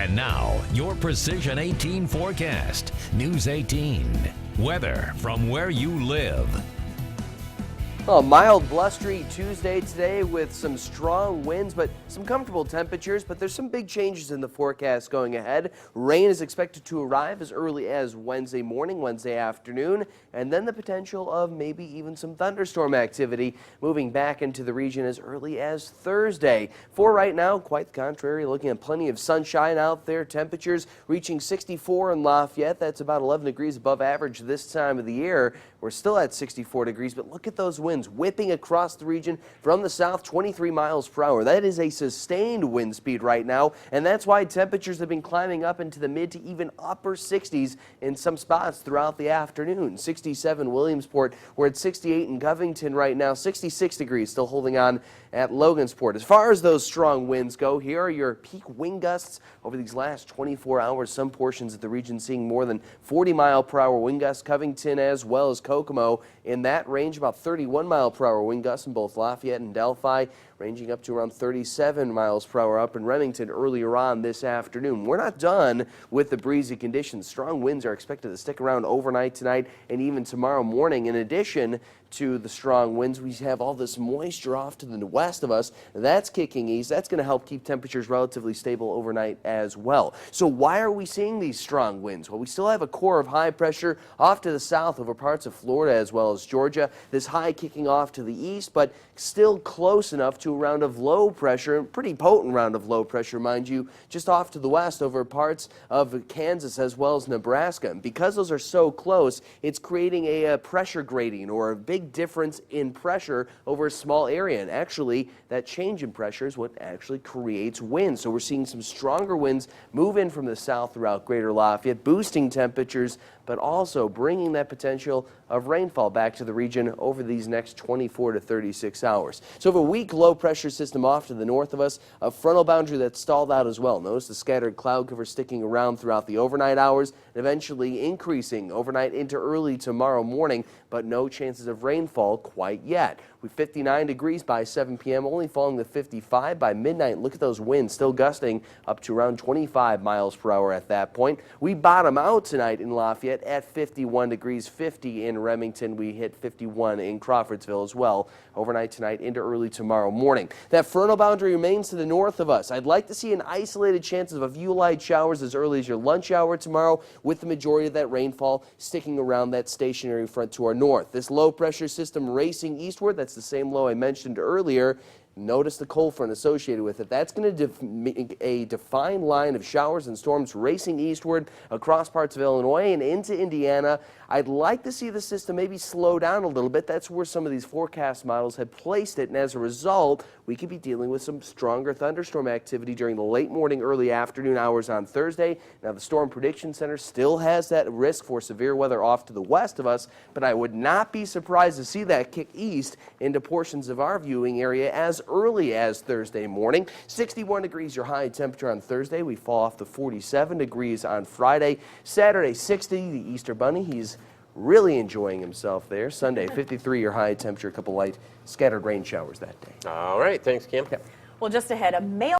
And now, your Precision 18 forecast. News 18. Weather from where you live. A mild blustery Tuesday today with some strong winds, but some comfortable temperatures. But there's some big changes in the forecast going ahead. Rain is expected to arrive as early as Wednesday morning, Wednesday afternoon, and then the potential of maybe even some thunderstorm activity moving back into the region as early as Thursday. For right now, quite the contrary, looking at plenty of sunshine out there. Temperatures reaching 64 in Lafayette. That's about 11 degrees above average this time of the year. We're still at 64 degrees, but look at those winds whipping across the region from the south, 23 miles per hour. That is a sustained wind speed right now, and that's why temperatures have been climbing up into the mid to even upper 60s in some spots throughout the afternoon. 67 Williamsport. We're at 68 in Covington right now, 66 degrees, still holding on at Logansport. As far as those strong winds go, here are your peak wind gusts over these last 24 hours. Some portions of the region seeing more than 40-mile-per-hour wind gusts. Covington as well as Kokomo in that range, about 31-mile-per-hour wind gusts in both Lafayette and Delphi, ranging up to around 37 miles per hour up in Remington earlier on this afternoon. We're not done with the breezy conditions. Strong winds are expected to stick around overnight tonight and even tomorrow morning. In addition to the strong winds, we have all this moisture off to the west of us. That's kicking east. That's going to help keep temperatures relatively stable overnight as well. So why are we seeing these strong winds? Well, we still have a core of high pressure off to the south over parts of Florida as well as Georgia. This high kicking off to the east, but still close enough to a round of low pressure, a pretty potent round of low pressure, mind you, just off to the west over parts of Kansas as well as Nebraska. And because those are so close, it's creating a pressure gradient, or a big difference in pressure over a small area. And actually, that change in pressure is what actually creates wind. So we're seeing some stronger winds move in from the south throughout Greater Lafayette, boosting temperatures, but also bringing that potential of rainfall back to the region over these next 24 to 36 hours. So we have a weak low pressure system off to the north of us, a frontal boundary that's stalled out as well. Notice the scattered cloud cover sticking around throughout the overnight hours and eventually increasing overnight into early tomorrow morning, but no chances of rainfall quite yet. We're 59 degrees by 7 p.m., only falling to 55 by midnight. Look at those winds still gusting up to around 25 miles per hour at that point. We bottom out tonight in Lafayette at 51 degrees, 50 in Remington. We hit 51 in Crawfordsville as well overnight tonight into early tomorrow morning. That frontal boundary remains to the north of us. I'd like to see an isolated chance of a few light showers as early as your lunch hour tomorrow, with the majority of that rainfall sticking around that stationary front to our north. This low pressure system racing eastward, that's the same low I mentioned earlier. Notice the cold front associated with it. That's going to make a defined line of showers and storms racing eastward across parts of Illinois and into Indiana. I'd like to see the system maybe slow down a little bit. That's where some of these forecast models had placed it, and as a result, we could be dealing with some stronger thunderstorm activity during the late morning, early afternoon hours on Thursday. Now, the Storm Prediction Center still has that risk for severe weather off to the west of us, but I would not be surprised to see that kick east into portions of our viewing area as early as Thursday morning. 61 degrees your high temperature on Thursday. We fall off to 47 degrees on Friday. Saturday, 60. The Easter Bunny, he's really enjoying himself there. Sunday, 53 your high temperature. A couple light scattered rain showers that day. All right. Thanks, Kim. Well, just ahead, a male